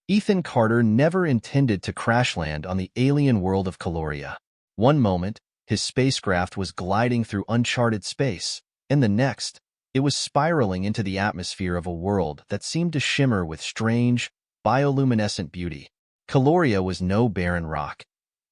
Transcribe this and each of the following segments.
Ethan Carter never intended to crash land on the alien world of Caloria. One moment, his spacecraft was gliding through uncharted space, and the next, it was spiraling into the atmosphere of a world that seemed to shimmer with strange, bioluminescent beauty. Caloria was no barren rock.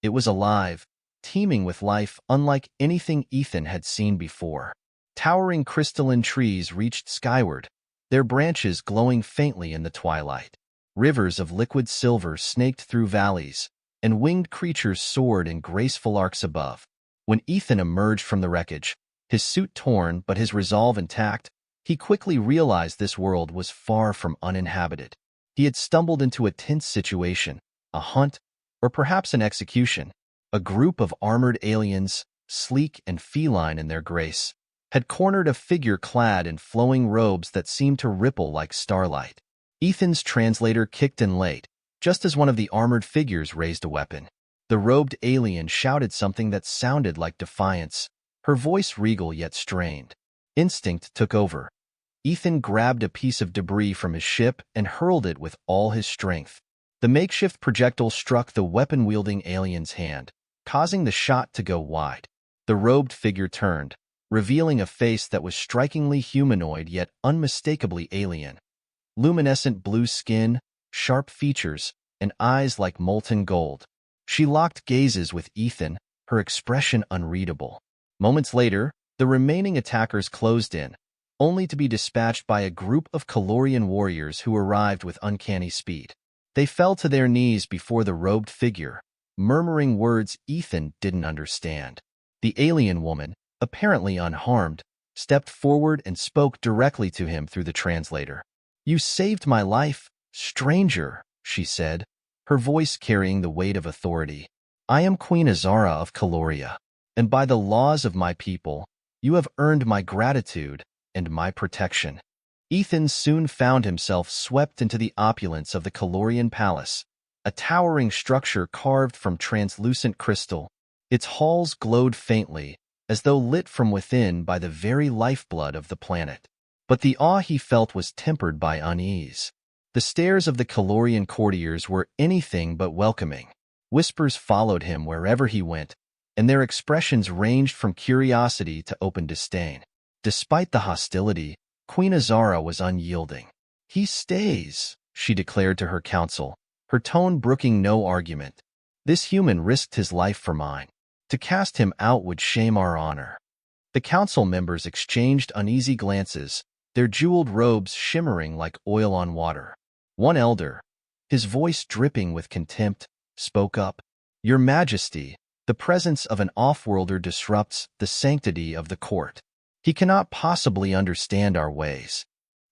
It was alive, teeming with life unlike anything Ethan had seen before. Towering crystalline trees reached skyward, their branches glowing faintly in the twilight. Rivers of liquid silver snaked through valleys, and winged creatures soared in graceful arcs above. When Ethan emerged from the wreckage, his suit torn but his resolve intact, he quickly realized this world was far from uninhabited. He had stumbled into a tense situation, a hunt, or perhaps an execution. A group of armored aliens, sleek and feline in their grace, had cornered a figure clad in flowing robes that seemed to ripple like starlight. Ethan's translator kicked in late, just as one of the armored figures raised a weapon. The robed alien shouted something that sounded like defiance, her voice regal yet strained. Instinct took over. Ethan grabbed a piece of debris from his ship and hurled it with all his strength. The makeshift projectile struck the weapon-wielding alien's hand, causing the shot to go wide. The robed figure turned, revealing a face that was strikingly humanoid yet unmistakably alien. Luminescent blue skin, sharp features, and eyes like molten gold. She locked gazes with Ethan, her expression unreadable. Moments later, the remaining attackers closed in, only to be dispatched by a group of Calorian warriors who arrived with uncanny speed. They fell to their knees before the robed figure, murmuring words Ethan didn't understand. The alien woman, apparently unharmed, stepped forward and spoke directly to him through the translator. "You saved my life, stranger," she said, her voice carrying the weight of authority. "I am Queen Azara of Caloria, and by the laws of my people, you have earned my gratitude and my protection." Ethan soon found himself swept into the opulence of the Calorian palace, a towering structure carved from translucent crystal. Its halls glowed faintly, as though lit from within by the very lifeblood of the planet. But the awe he felt was tempered by unease. The stares of the Calorian courtiers were anything but welcoming. Whispers followed him wherever he went, and their expressions ranged from curiosity to open disdain. Despite the hostility, Queen Azara was unyielding. "He stays," she declared to her council, her tone brooking no argument. "This human risked his life for mine. To cast him out would shame our honor." The council members exchanged uneasy glances, their jeweled robes shimmering like oil on water. One elder, his voice dripping with contempt, spoke up. "Your Majesty, the presence of an off-worlder disrupts the sanctity of the court. He cannot possibly understand our ways."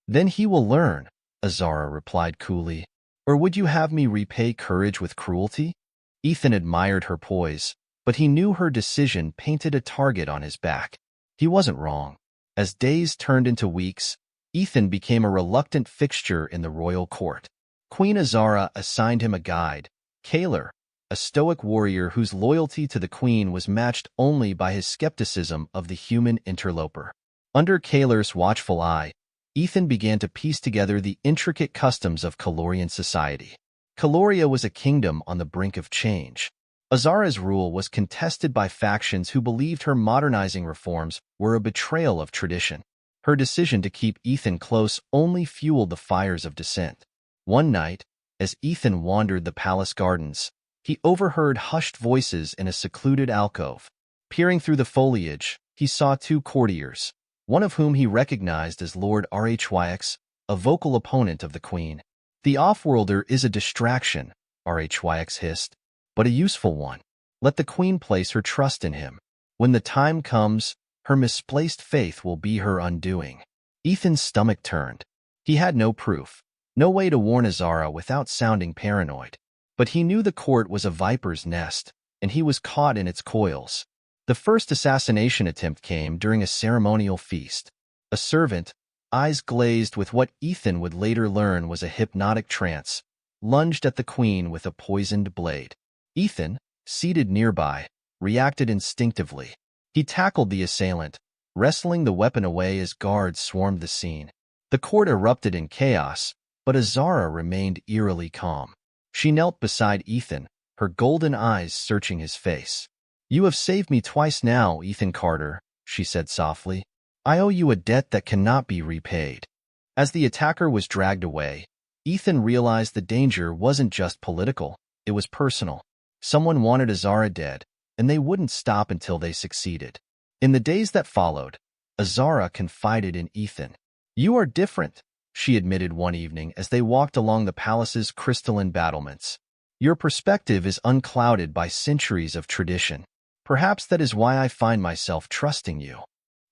"Then he will learn," Azara replied coolly. "Or would you have me repay courage with cruelty?" Ethan admired her poise, but he knew her decision painted a target on his back. He wasn't wrong. As days turned into weeks, Ethan became a reluctant fixture in the royal court. Queen Azara assigned him a guide, Kaler, a stoic warrior whose loyalty to the queen was matched only by his skepticism of the human interloper. Under Kaler's watchful eye, Ethan began to piece together the intricate customs of Calorian society. Caloria was a kingdom on the brink of change. Azara's rule was contested by factions who believed her modernizing reforms were a betrayal of tradition. Her decision to keep Ethan close only fueled the fires of dissent. One night, as Ethan wandered the palace gardens, he overheard hushed voices in a secluded alcove. Peering through the foliage, he saw two courtiers, one of whom he recognized as Lord RHYX, a vocal opponent of the queen. "The off-worlder is a distraction," RHYX hissed, "but a useful one. Let the queen place her trust in him. When the time comes, her misplaced faith will be her undoing." Ethan's stomach turned. He had no proof, no way to warn Azara without sounding paranoid. But he knew the court was a viper's nest, and he was caught in its coils. The first assassination attempt came during a ceremonial feast. A servant, eyes glazed with what Ethan would later learn was a hypnotic trance, lunged at the queen with a poisoned blade. Ethan, seated nearby, reacted instinctively. He tackled the assailant, wrestling the weapon away as guards swarmed the scene. The court erupted in chaos, but Azara remained eerily calm. She knelt beside Ethan, her golden eyes searching his face. "You have saved me twice now, Ethan Carter," she said softly. "I owe you a debt that cannot be repaid." As the attacker was dragged away, Ethan realized the danger wasn't just political, it was personal. Someone wanted Azara dead, and they wouldn't stop until they succeeded. In the days that followed, Azara confided in Ethan. "You are different," she admitted one evening as they walked along the palace's crystalline battlements. "Your perspective is unclouded by centuries of tradition. Perhaps that is why I find myself trusting you."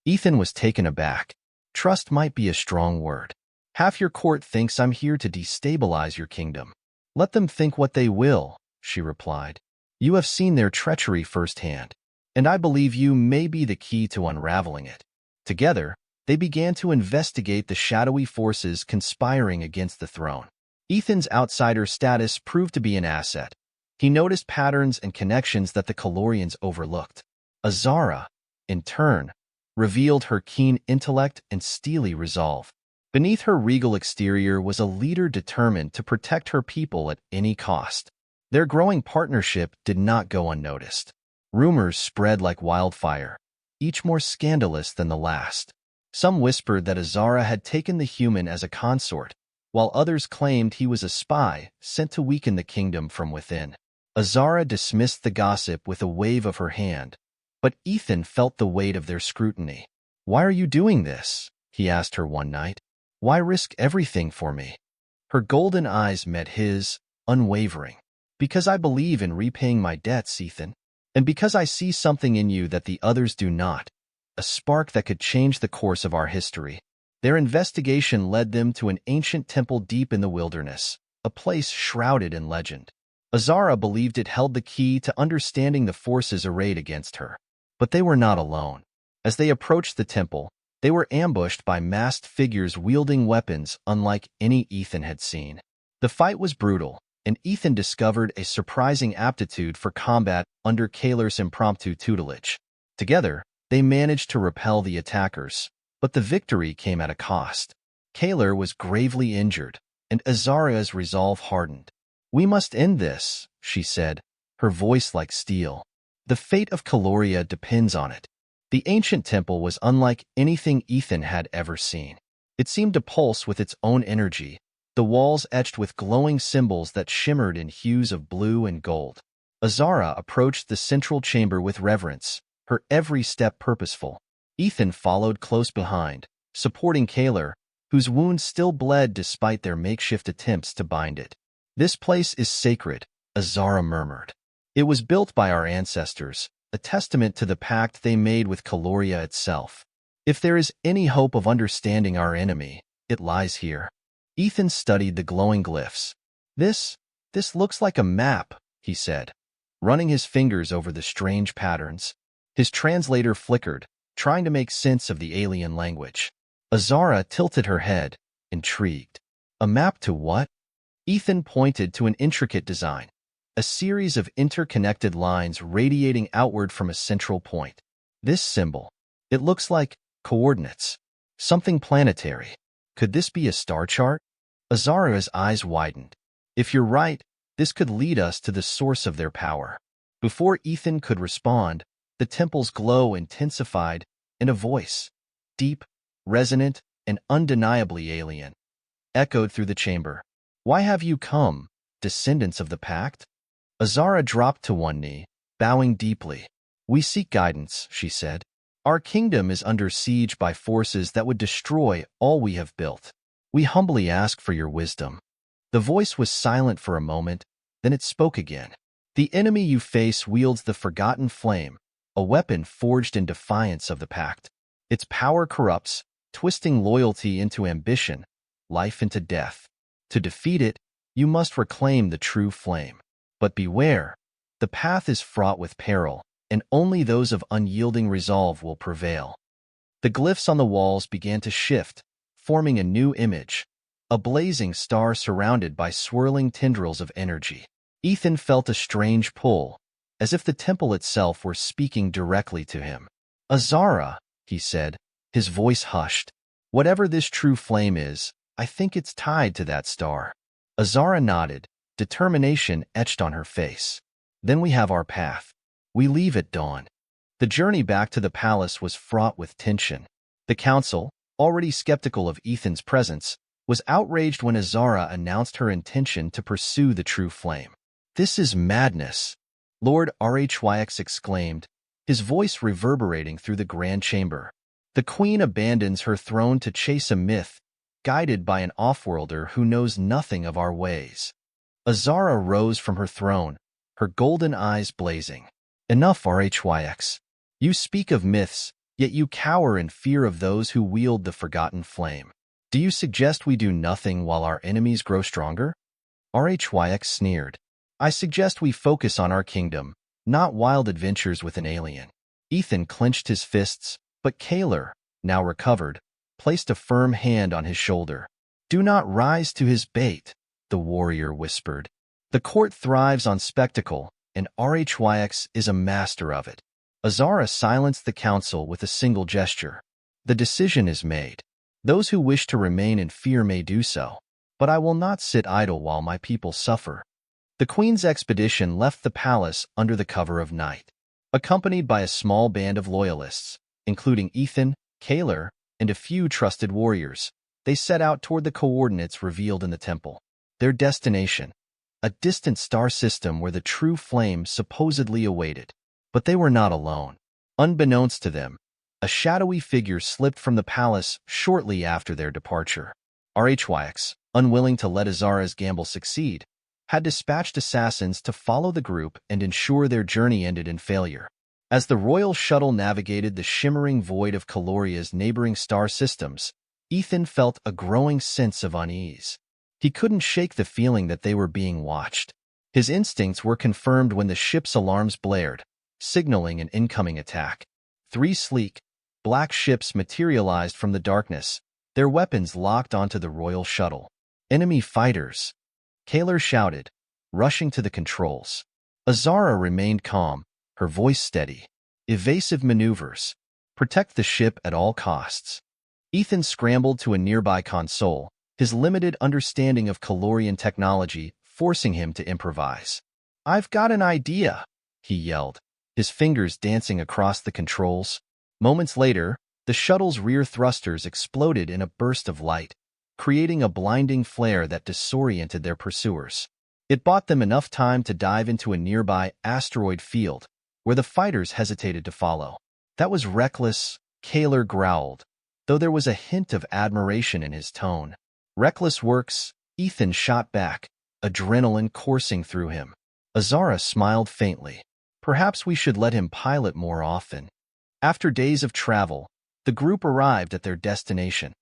Ethan was taken aback. Trust might be a strong word. "Half your court thinks I'm here to destabilize your kingdom." "Let them think what they will," she replied. "You have seen their treachery firsthand, and I believe you may be the key to unraveling it." Together, they began to investigate the shadowy forces conspiring against the throne. Ethan's outsider status proved to be an asset. He noticed patterns and connections that the Calorians overlooked. Azara, in turn, revealed her keen intellect and steely resolve. Beneath her regal exterior was a leader determined to protect her people at any cost. Their growing partnership did not go unnoticed. Rumors spread like wildfire, each more scandalous than the last. Some whispered that Azara had taken the human as a consort, while others claimed he was a spy sent to weaken the kingdom from within. Azara dismissed the gossip with a wave of her hand, but Ethan felt the weight of their scrutiny. "Why are you doing this?" he asked her one night. "Why risk everything for me?" Her golden eyes met his, unwavering. "Because I believe in repaying my debts, Ethan, and because I see something in you that the others do not, a spark that could change the course of our history." Their investigation led them to an ancient temple deep in the wilderness, a place shrouded in legend. Azara believed it held the key to understanding the forces arrayed against her. But they were not alone. As they approached the temple, they were ambushed by masked figures wielding weapons unlike any Ethan had seen. The fight was brutal, and Ethan discovered a surprising aptitude for combat under Kaler's impromptu tutelage. Together, they managed to repel the attackers, but the victory came at a cost. Kaler was gravely injured, and Azara's resolve hardened. "We must end this," she said, her voice like steel. "The fate of Caloria depends on it." The ancient temple was unlike anything Ethan had ever seen. It seemed to pulse with its own energy, the walls etched with glowing symbols that shimmered in hues of blue and gold. Azara approached the central chamber with reverence, her every step purposeful. Ethan followed close behind, supporting Kaler, whose wound still bled despite their makeshift attempts to bind it. "This place is sacred," Azara murmured. "It was built by our ancestors, a testament to the pact they made with Caloria itself. If there is any hope of understanding our enemy, it lies here." Ethan studied the glowing glyphs. This looks like a map," he said, running his fingers over the strange patterns. His translator flickered, trying to make sense of the alien language. Azara tilted her head, intrigued. "A map to what?" Ethan pointed to an intricate design, a series of interconnected lines radiating outward from a central point. "This symbol, it looks like coordinates, something planetary. Could this be a star chart?" Azara's eyes widened. "If you're right, this could lead us to the source of their power." Before Ethan could respond, the temple's glow intensified, and a voice, deep, resonant, and undeniably alien, echoed through the chamber. "Why have you come, descendants of the pact?" Azara dropped to one knee, bowing deeply. "We seek guidance," she said. "Our kingdom is under siege by forces that would destroy all we have built. We humbly ask for your wisdom." The voice was silent for a moment, then it spoke again. "The enemy you face wields the Forgotten Flame, a weapon forged in defiance of the pact. Its power corrupts, twisting loyalty into ambition, life into death. To defeat it, you must reclaim the true flame. But beware, the path is fraught with peril, and only those of unyielding resolve will prevail." The glyphs on the walls began to shift, forming a new image, a blazing star surrounded by swirling tendrils of energy. Ethan felt a strange pull, as if the temple itself were speaking directly to him. "Azara," he said, his voice hushed. "Whatever this true flame is, I think it's tied to that star. Azara nodded, determination etched on her face. Then we have our path. We leave at dawn. The journey back to the palace was fraught with tension. The council, already skeptical of Ethan's presence, was outraged when Azara announced her intention to pursue the true flame. "This is madness," Lord RHYX exclaimed, his voice reverberating through the grand chamber. "The queen abandons her throne to chase a myth, guided by an offworlder who knows nothing of our ways." Azara rose from her throne, her golden eyes blazing. "Enough, RHYX. You speak of myths, yet you cower in fear of those who wield the forgotten flame. Do you suggest we do nothing while our enemies grow stronger?" RHYX sneered. "I suggest we focus on our kingdom, not wild adventures with an alien." Ethan clenched his fists, but Kaler, now recovered, placed a firm hand on his shoulder. "Do not rise to his bait," the warrior whispered. "The court thrives on spectacle, and RHYX is a master of it." Azara silenced the council with a single gesture. "The decision is made. Those who wish to remain in fear may do so, but I will not sit idle while my people suffer." The queen's expedition left the palace under the cover of night. Accompanied by a small band of loyalists, including Ethan, Kaler, and a few trusted warriors, they set out toward the coordinates revealed in the temple. Their destination, a distant star system where the true flame supposedly awaited. But they were not alone. Unbeknownst to them, a shadowy figure slipped from the palace shortly after their departure. RHYX, unwilling to let Azara's gamble succeed, had dispatched assassins to follow the group and ensure their journey ended in failure. As the royal shuttle navigated the shimmering void of Caloria's neighboring star systems, Ethan felt a growing sense of unease. He couldn't shake the feeling that they were being watched. His instincts were confirmed when the ship's alarms blared, signaling an incoming attack. 3 sleek, black ships materialized from the darkness, their weapons locked onto the royal shuttle. "Enemy fighters," Kaler shouted, rushing to the controls. Azara remained calm, her voice steady. "Evasive maneuvers. Protect the ship at all costs." Ethan scrambled to a nearby console, his limited understanding of Calorian technology forcing him to improvise. "I've got an idea," he yelled, his fingers dancing across the controls. Moments later, the shuttle's rear thrusters exploded in a burst of light, creating a blinding flare that disoriented their pursuers. It bought them enough time to dive into a nearby asteroid field, where the fighters hesitated to follow. "That was reckless," Kaler growled, though there was a hint of admiration in his tone. "Reckless works," Ethan shot back, adrenaline coursing through him. Azara smiled faintly. "Perhaps we should let him pilot more often." After days of travel, the group arrived at their destination,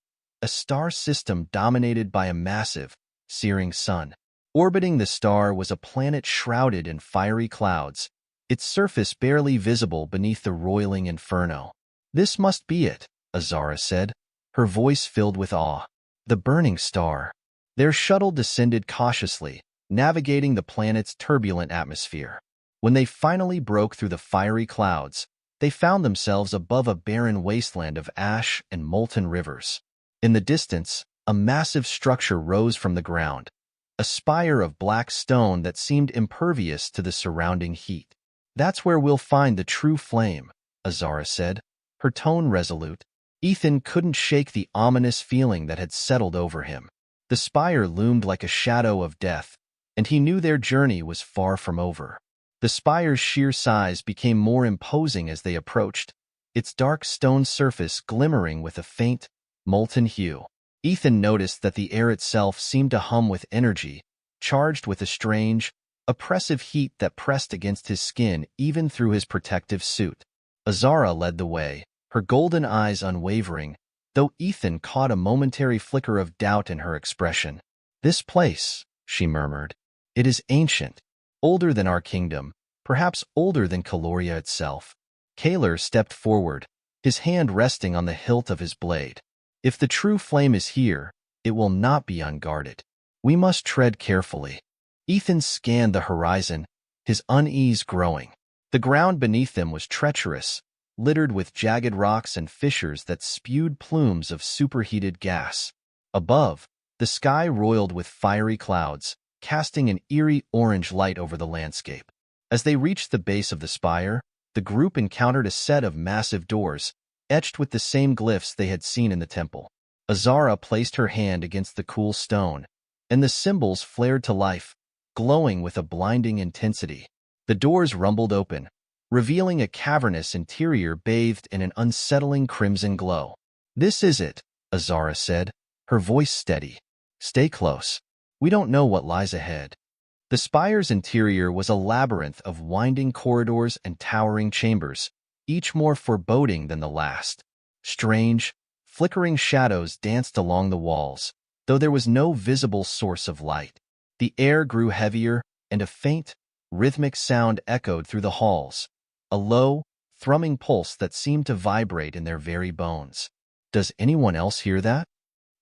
a star system dominated by a massive, searing sun. Orbiting the star was a planet shrouded in fiery clouds, its surface barely visible beneath the roiling inferno. "This must be it," Azara said, her voice filled with awe. "The burning star." Their shuttle descended cautiously, navigating the planet's turbulent atmosphere. When they finally broke through the fiery clouds, they found themselves above a barren wasteland of ash and molten rivers. In the distance, a massive structure rose from the ground, a spire of black stone that seemed impervious to the surrounding heat. "That's where we'll find the true flame," Azara said, her tone resolute. Ethan couldn't shake the ominous feeling that had settled over him. The spire loomed like a shadow of death, and he knew their journey was far from over. The spire's sheer size became more imposing as they approached, its dark stone surface glimmering with a faint, molten hue. Ethan noticed that the air itself seemed to hum with energy, charged with a strange, oppressive heat that pressed against his skin even through his protective suit. Azara led the way, her golden eyes unwavering, though Ethan caught a momentary flicker of doubt in her expression. "This place," she murmured. "It is ancient, older than our kingdom, perhaps older than Caloria itself." Kaler stepped forward, his hand resting on the hilt of his blade. "If the true flame is here, it will not be unguarded. We must tread carefully." Ethan scanned the horizon, his unease growing. The ground beneath them was treacherous, littered with jagged rocks and fissures that spewed plumes of superheated gas. Above, The sky roiled with fiery clouds, casting an eerie orange light over the landscape. As they reached the base of the spire, the group encountered a set of massive doors, etched with the same glyphs they had seen in the temple. Azara placed her hand against the cool stone, and the symbols flared to life, glowing with a blinding intensity. The doors rumbled open, revealing a cavernous interior bathed in an unsettling crimson glow. "This is it," Azara said, her voice steady. "Stay close. We don't know what lies ahead." The spire's interior was a labyrinth of winding corridors and towering chambers, each more foreboding than the last. Strange, flickering shadows danced along the walls, though there was no visible source of light. The air grew heavier, and a faint, rhythmic sound echoed through the halls, a low, thrumming pulse that seemed to vibrate in their very bones. "Does anyone else hear that?"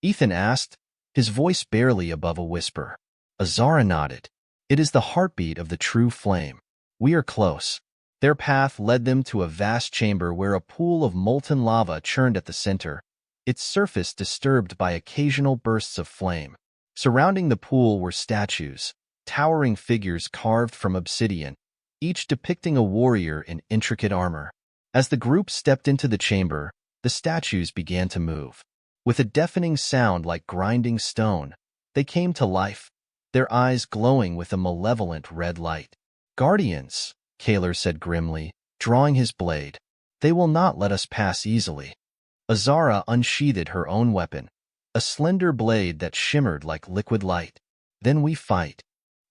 Ethan asked, his voice barely above a whisper. Azara nodded. "It is the heartbeat of the true flame. We are close." Their path led them to a vast chamber where a pool of molten lava churned at the center, its surface disturbed by occasional bursts of flame. Surrounding the pool were statues, towering figures carved from obsidian, each depicting a warrior in intricate armor. As the group stepped into the chamber, the statues began to move. With a deafening sound like grinding stone, they came to life, their eyes glowing with a malevolent red light. "Guardians," Kaler said grimly, drawing his blade. "They will not let us pass easily." Azara unsheathed her own weapon, a slender blade that shimmered like liquid light. "Then we fight."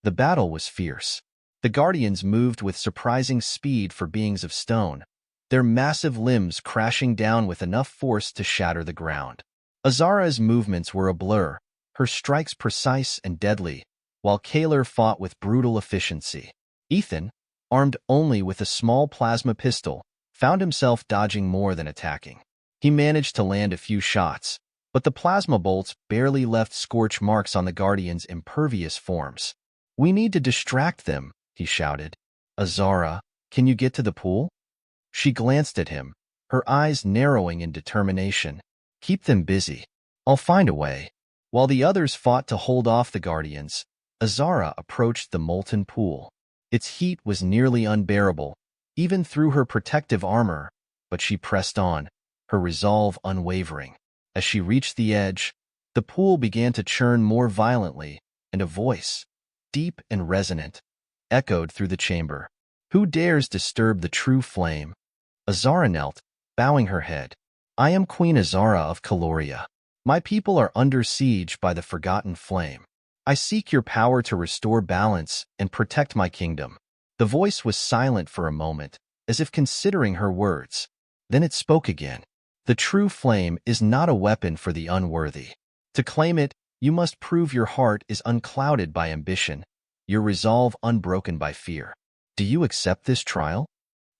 The battle was fierce. The Guardians moved with surprising speed for beings of stone, their massive limbs crashing down with enough force to shatter the ground. Azara's movements were a blur, her strikes precise and deadly, while Kaler fought with brutal efficiency. Ethan, armed only with a small plasma pistol, found himself dodging more than attacking. He managed to land a few shots, but the plasma bolts barely left scorch marks on the Guardians' impervious forms. "We need to distract them," he shouted. "Azara, can you get to the pool?" She glanced at him, her eyes narrowing in determination. "Keep them busy. I'll find a way." While the others fought to hold off the Guardians, Azara approached the molten pool. Its heat was nearly unbearable, even through her protective armor, but she pressed on, her resolve unwavering. As she reached the edge, the pool began to churn more violently, and a voice, deep and resonant, echoed through the chamber. "Who dares disturb the true flame?" Azara knelt, bowing her head. "I am Queen Azara of Caloria. My people are under siege by the forgotten flame. I seek your power to restore balance and protect my kingdom." The voice was silent for a moment, as if considering her words. Then it spoke again. "The true flame is not a weapon for the unworthy. To claim it, you must prove your heart is unclouded by ambition, your resolve unbroken by fear. Do you accept this trial?"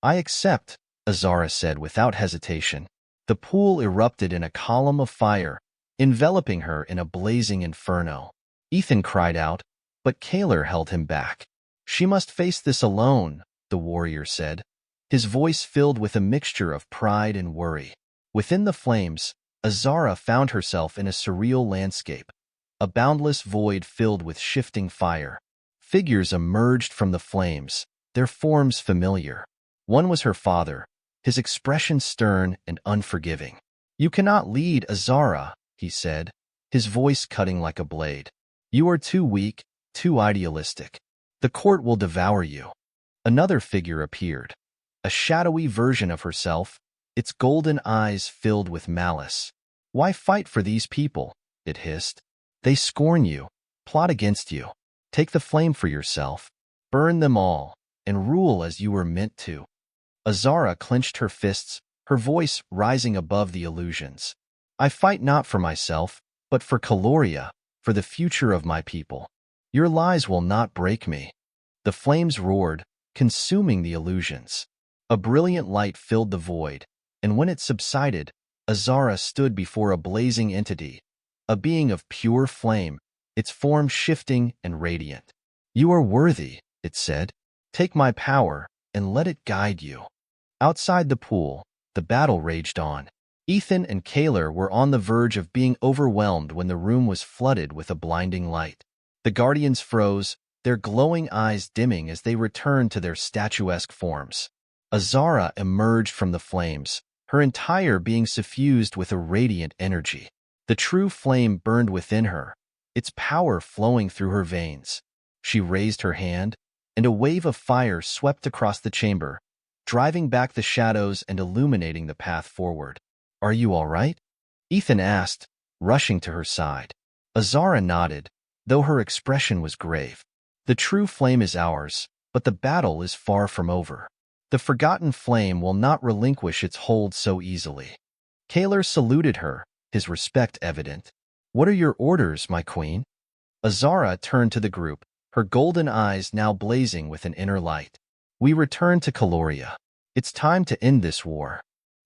"I accept," Azara said without hesitation. The pool erupted in a column of fire, enveloping her in a blazing inferno. Ethan cried out, but Kaler held him back. "She must face this alone," the warrior said, his voice filled with a mixture of pride and worry. Within the flames, Azara found herself in a surreal landscape, a boundless void filled with shifting fire. Figures emerged from the flames, their forms familiar. One was her father, his expression stern and unforgiving. "You cannot lead, Azara," he said, his voice cutting like a blade. "You are too weak, too idealistic. The court will devour you." Another figure appeared, a shadowy version of herself, its golden eyes filled with malice. "Why fight for these people?" it hissed. "They scorn you, plot against you. Take the flame for yourself, burn them all, and rule as you were meant to." Azara clenched her fists, her voice rising above the illusions. "I fight not for myself, but for Caloria, for the future of my people. Your lies will not break me." The flames roared, consuming the illusions. A brilliant light filled the void, and when it subsided, Azara stood before a blazing entity, a being of pure flame, its form shifting and radiant. "You are worthy," it said. "Take my power, and let it guide you." Outside the pool, the battle raged on. Ethan and Kaler were on the verge of being overwhelmed when the room was flooded with a blinding light. The Guardians froze, their glowing eyes dimming as they returned to their statuesque forms. Azara emerged from the flames, her entire being suffused with a radiant energy. The true flame burned within her, its power flowing through her veins. She raised her hand, and a wave of fire swept across the chamber, driving back the shadows and illuminating the path forward. "Are you all right?" Ethan asked, rushing to her side. Azara nodded, though her expression was grave. "The true flame is ours, but the battle is far from over. The forgotten flame will not relinquish its hold so easily." Kaler saluted her, his respect evident. "What are your orders, my queen?" Azara turned to the group, her golden eyes now blazing with an inner light. "We return to Caloria. It's time to end this war."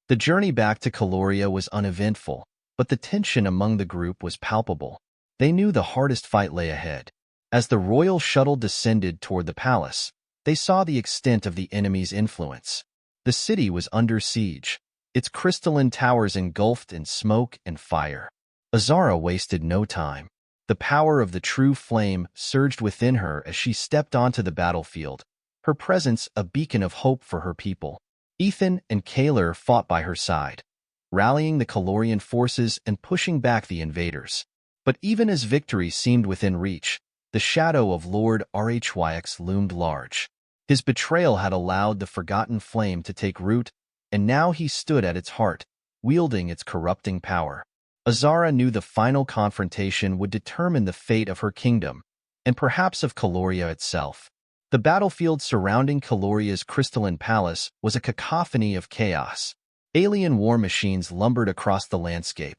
The journey back to Caloria was uneventful, but the tension among the group was palpable. They knew the hardest fight lay ahead. As the royal shuttle descended toward the palace, they saw the extent of the enemy's influence. The city was under siege, its crystalline towers engulfed in smoke and fire. Azara wasted no time. The power of the true flame surged within her as she stepped onto the battlefield, her presence a beacon of hope for her people. Ethan and Kaler fought by her side, rallying the Calorian forces and pushing back the invaders. But even as victory seemed within reach, the shadow of Lord HFY loomed large. His betrayal had allowed the forgotten flame to take root, and now he stood at its heart, wielding its corrupting power. Azara knew the final confrontation would determine the fate of her kingdom, and perhaps of Caloria itself. The battlefield surrounding Caloria's crystalline palace was a cacophony of chaos. Alien war machines lumbered across the landscape,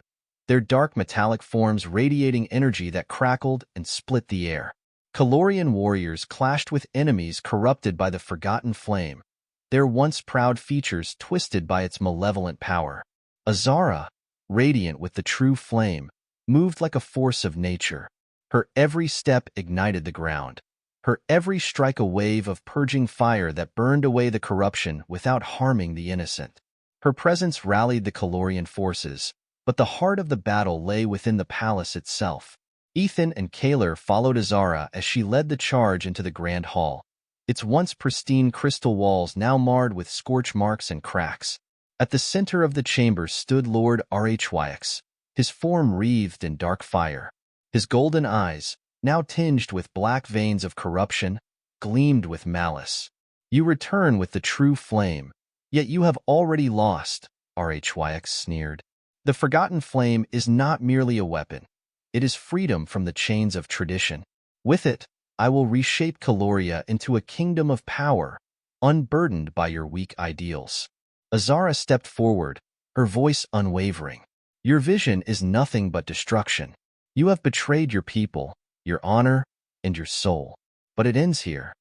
their dark metallic forms radiating energy that crackled and split the air. Calorian warriors clashed with enemies corrupted by the forgotten flame, their once proud features twisted by its malevolent power. Azara, radiant with the true flame, moved like a force of nature. Her every step ignited the ground, her every strike a wave of purging fire that burned away the corruption without harming the innocent. Her presence rallied the Calorian forces, but the heart of the battle lay within the palace itself. Ethan and Kaler followed Azara as she led the charge into the grand hall, its once pristine crystal walls now marred with scorch marks and cracks. At the center of the chamber stood Lord HFY, his form wreathed in dark fire. His golden eyes, now tinged with black veins of corruption, gleamed with malice. "You return with the true flame, yet you have already lost," HFY sneered. "The forgotten flame is not merely a weapon. It is freedom from the chains of tradition. With it, I will reshape Caloria into a kingdom of power, unburdened by your weak ideals." Azara stepped forward, her voice unwavering. "Your vision is nothing but destruction. You have betrayed your people, your honor, and your soul. But it ends here."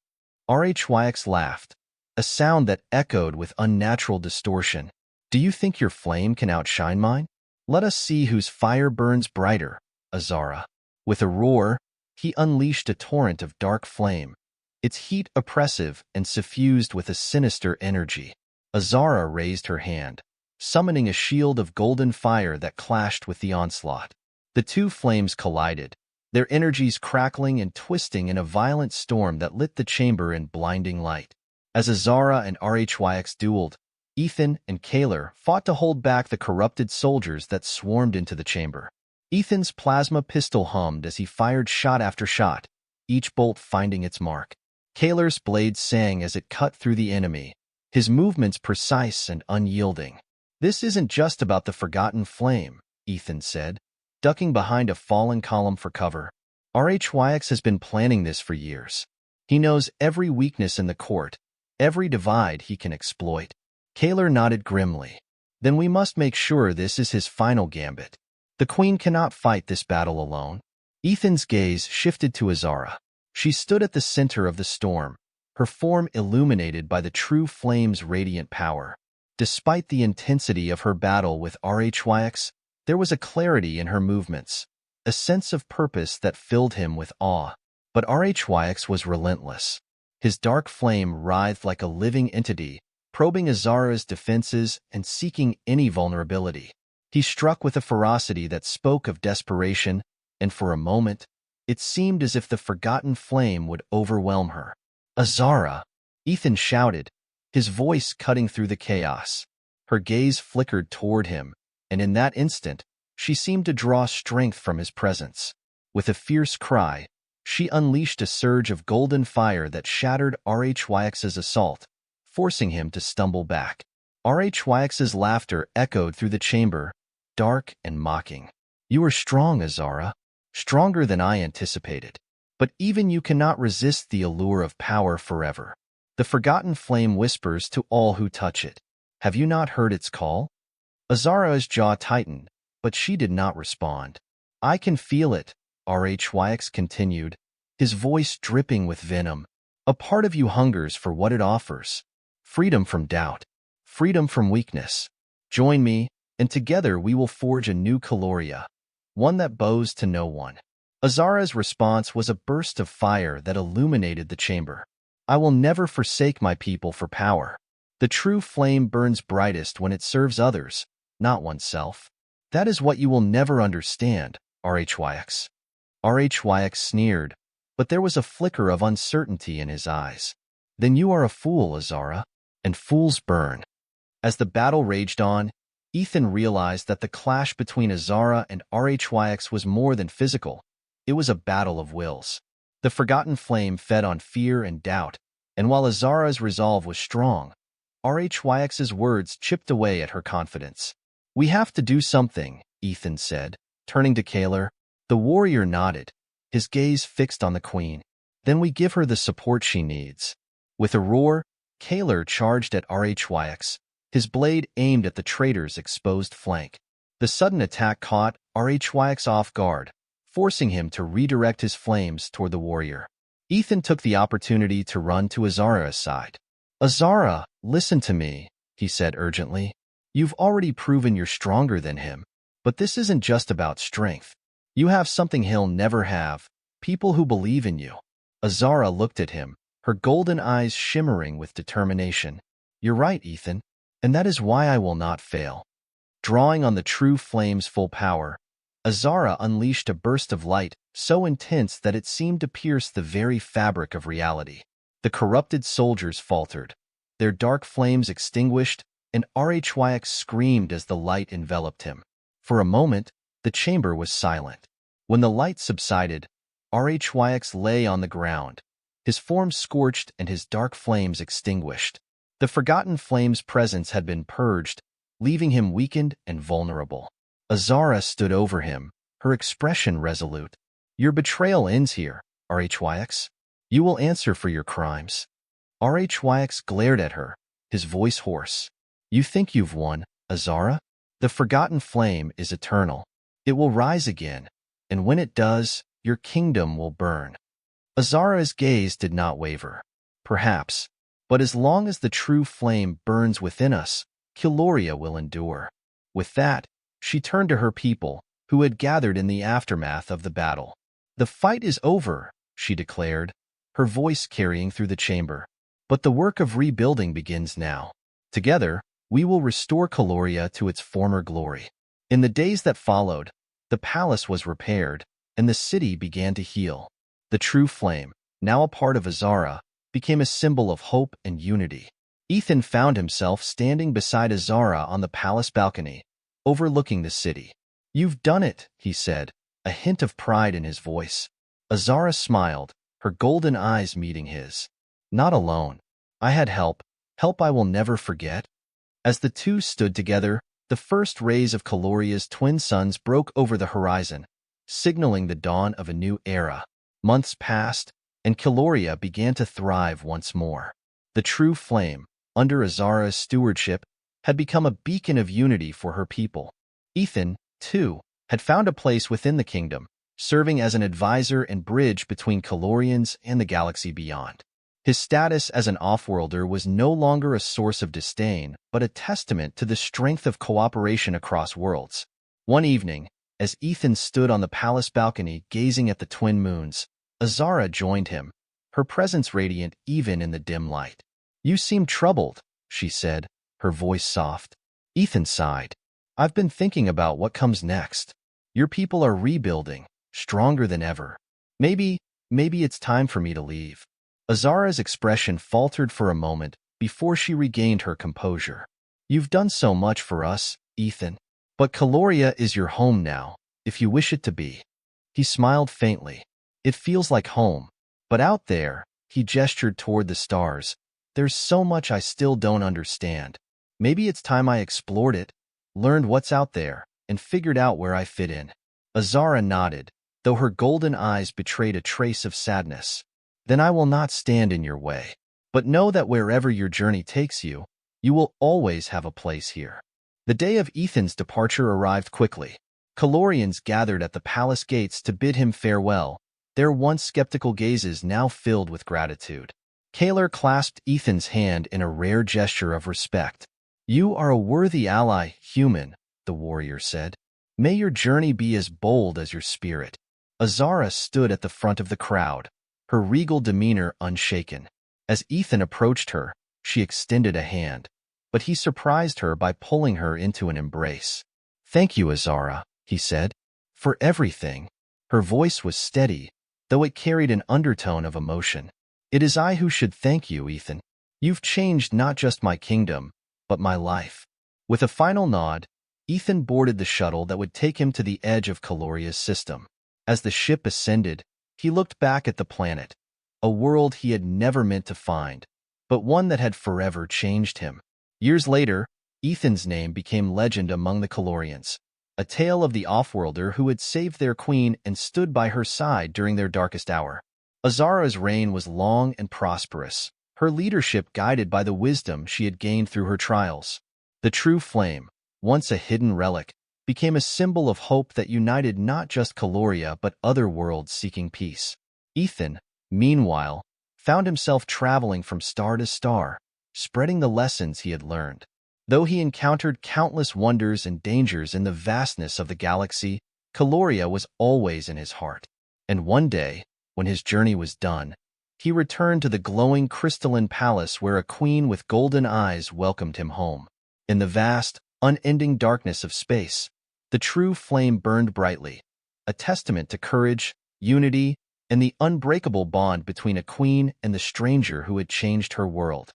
HFY laughed, a sound that echoed with unnatural distortion. "Do you think your flame can outshine mine? Let us see whose fire burns brighter, Azara." With a roar, he unleashed a torrent of dark flame, its heat oppressive and suffused with a sinister energy. Azara raised her hand, summoning a shield of golden fire that clashed with the onslaught. The two flames collided, their energies crackling and twisting in a violent storm that lit the chamber in blinding light. As Azara and HFY dueled, Ethan and Kaler fought to hold back the corrupted soldiers that swarmed into the chamber. Ethan's plasma pistol hummed as he fired shot after shot, each bolt finding its mark. Kaler's blade sang as it cut through the enemy, his movements precise and unyielding. "This isn't just about the forgotten flame," Ethan said, ducking behind a fallen column for cover. "HFY has been planning this for years. He knows every weakness in the court, every divide he can exploit." Kaler nodded grimly. "Then we must make sure this is his final gambit. The queen cannot fight this battle alone." Ethan's gaze shifted to Azara. She stood at the center of the storm, her form illuminated by the true flame's radiant power. Despite the intensity of her battle with HFY, there was a clarity in her movements, a sense of purpose that filled him with awe. But HFY was relentless. His dark flame writhed like a living entity, probing Azara's defenses and seeking any vulnerability. He struck with a ferocity that spoke of desperation, and for a moment, it seemed as if the forgotten flame would overwhelm her. "Azara!" Ethan shouted, his voice cutting through the chaos. Her gaze flickered toward him, and in that instant, she seemed to draw strength from his presence. With a fierce cry, she unleashed a surge of golden fire that shattered RHYX's assault, forcing him to stumble back. RHYX's laughter echoed through the chamber, dark and mocking. "You are strong, Azara. Stronger than I anticipated. But even you cannot resist the allure of power forever. The forgotten flame whispers to all who touch it. Have you not heard its call?" Azara's jaw tightened, but she did not respond. "I can feel it," RHYX continued, his voice dripping with venom. "A part of you hungers for what it offers. Freedom from doubt. Freedom from weakness. Join me, and together we will forge a new Caloria, one that bows to no one." Azara's response was a burst of fire that illuminated the chamber. "I will never forsake my people for power. The true flame burns brightest when it serves others, not oneself. That is what you will never understand, RHYX." RHYX sneered, but there was a flicker of uncertainty in his eyes. "Then you are a fool, Azara, and fools burn." As the battle raged on, Ethan realized that the clash between Azara and RHYX was more than physical. It was a battle of wills. The forgotten flame fed on fear and doubt, and while Azara's resolve was strong, RHYX's words chipped away at her confidence. "We have to do something," Ethan said, turning to Kaler. The warrior nodded, his gaze fixed on the queen. "Then we give her the support she needs." With a roar, Kaler charged at RHYX, his blade aimed at the traitor's exposed flank. The sudden attack caught RHYX off guard, forcing him to redirect his flames toward the warrior. Ethan took the opportunity to run to Azara's side. "Azara, listen to me," he said urgently. "You've already proven you're stronger than him, but this isn't just about strength. You have something he'll never have, people who believe in you." Azara looked at him, her golden eyes shimmering with determination. "You're right, Ethan, and that is why I will not fail." Drawing on the true flame's full power, Azara unleashed a burst of light so intense that it seemed to pierce the very fabric of reality. The corrupted soldiers faltered, their dark flames extinguished, and RHYX screamed as the light enveloped him. For a moment, the chamber was silent. When the light subsided, RHYX lay on the ground, his form scorched and his dark flames extinguished. The forgotten flame's presence had been purged, leaving him weakened and vulnerable. Azara stood over him, her expression resolute. "Your betrayal ends here, RHYX. You will answer for your crimes." RHYX glared at her, his voice hoarse. "You think you've won, Azara? The forgotten flame is eternal. It will rise again, and when it does, your kingdom will burn." Azara's gaze did not waver. "Perhaps, but as long as the true flame burns within us, Caloria will endure." With that, she turned to her people, who had gathered in the aftermath of the battle. "The fight is over," she declared, her voice carrying through the chamber. "But the work of rebuilding begins now. Together, we will restore Caloria to its former glory." In the days that followed, the palace was repaired, and the city began to heal. The true flame, now a part of Azara, became a symbol of hope and unity. Ethan found himself standing beside Azara on the palace balcony, overlooking the city. "You've done it," he said, a hint of pride in his voice. Azara smiled, her golden eyes meeting his. "Not alone. I had help I will never forget." As the two stood together, the first rays of Caloria's twin suns broke over the horizon, signaling the dawn of a new era. Months passed, and Caloria began to thrive once more. The true flame, under Azara's stewardship, had become a beacon of unity for her people. Ethan, too, had found a place within the kingdom, serving as an advisor and bridge between Calorians and the galaxy beyond. His status as an offworlder was no longer a source of disdain, but a testament to the strength of cooperation across worlds. One evening, as Ethan stood on the palace balcony gazing at the twin moons, Azara joined him, her presence radiant even in the dim light. "You seem troubled," she said, her voice soft. Ethan sighed. I've been thinking about what comes next. Your people are rebuilding, stronger than ever. Maybe, maybe it's time for me to leave. Azara's expression faltered for a moment before she regained her composure. You've done so much for us, Ethan. But Caloria is your home now, if you wish it to be. He smiled faintly. It feels like home. But out there, he gestured toward the stars. There's so much I still don't understand. Maybe it's time I explored it, learned what's out there, and figured out where I fit in. Azara nodded, though her golden eyes betrayed a trace of sadness. Then I will not stand in your way. But know that wherever your journey takes you, you will always have a place here. The day of Ethan's departure arrived quickly. Calorians gathered at the palace gates to bid him farewell, their once skeptical gazes now filled with gratitude. Kalar clasped Ethan's hand in a rare gesture of respect. You are a worthy ally, human, the warrior said. May your journey be as bold as your spirit. Azara stood at the front of the crowd, her regal demeanor unshaken. As Ethan approached her, she extended a hand, but he surprised her by pulling her into an embrace. Thank you, Azara, he said, for everything. Her voice was steady, though it carried an undertone of emotion. It is I who should thank you, Ethan. You've changed not just my kingdom, but my life. With a final nod, Ethan boarded the shuttle that would take him to the edge of Caloria's system. As the ship ascended, he looked back at the planet, a world he had never meant to find, but one that had forever changed him. Years later, Ethan's name became legend among the Calorians, a tale of the offworlder who had saved their queen and stood by her side during their darkest hour. Azara's reign was long and prosperous, her leadership guided by the wisdom she had gained through her trials. The true flame, once a hidden relic, became a symbol of hope that united not just Caloria but other worlds seeking peace. Ethan, meanwhile, found himself traveling from star to star, spreading the lessons he had learned. Though he encountered countless wonders and dangers in the vastness of the galaxy, Caloria was always in his heart. And one day, when his journey was done, he returned to the glowing crystalline palace where a queen with golden eyes welcomed him home. In the vast, unending darkness of space, the true flame burned brightly, a testament to courage, unity, and the unbreakable bond between a queen and the stranger who had changed her world.